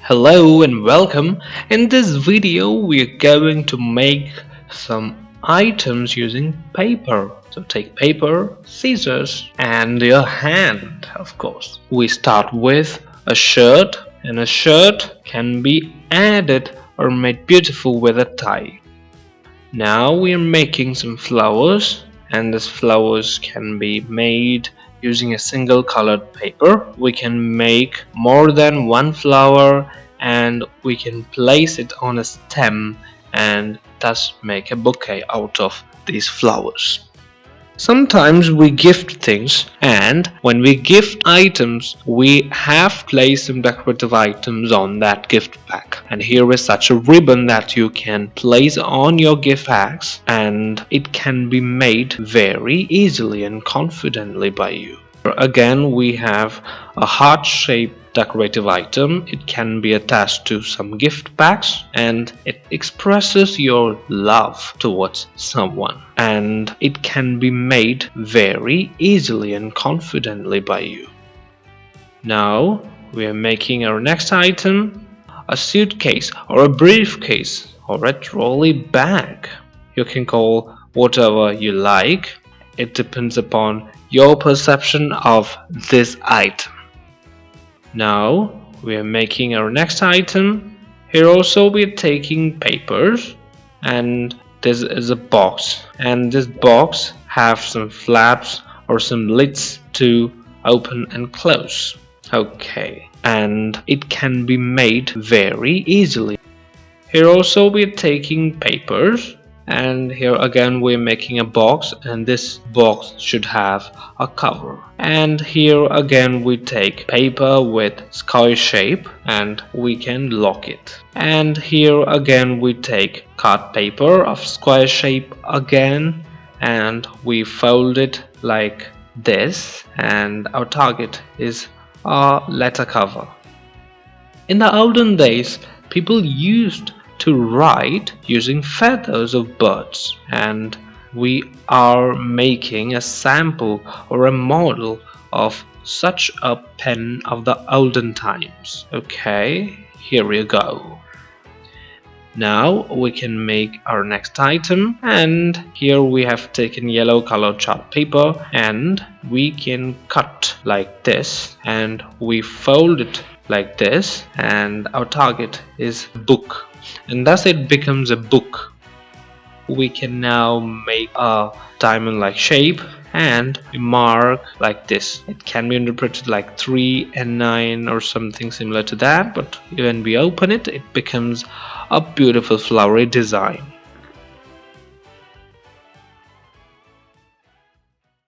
Hello and welcome. In this video we are going to make some items using paper. So take paper, scissors and your hand, of course. We start with a shirt, and a shirt can be added or made beautiful with a tie. Now we are making some flowers, and these flowers can be made using a single colored paper. We can make more than one flower and we can place it on a stem and thus make a bouquet out of these flowers. Sometimes we gift things, and when we gift items, we have placed some decorative items on that gift pack. And here is such a ribbon that you can place on your gift packs, and it can be made very easily and confidently by you. Again, we have a heart-shaped decorative item. It can be attached to some gift packs and it expresses your love towards someone, and it can be made very easily and confidently by you. Now we are making our next item, a suitcase or a briefcase or a trolley bag. You can call whatever you like. It depends upon your perception of this item. Now we are making our next item. Here also we are taking papers, and this is a box, and this box have some flaps or some lids to open and close. Okay, and it can be made very easily. Here also we are taking papers, and here again we're making a box, and this box should have a cover. And here again we take paper with square shape and we can lock it. And here again we take card paper of square shape again, and we fold it like this, and our target is a letter cover. In the olden days, people used to write using feathers of birds, and we are making a sample or a model of such a pen of the olden times. Okay, here we go. Now we can make our next item, and here we have taken yellow colored chart paper and we can cut like this and we fold it like this, and our target is book, and thus it becomes a book. We can now make a diamond like shape and mark like this. It can be interpreted like 3 and 9 or something similar to that, but when we open it, it becomes a beautiful flowery design.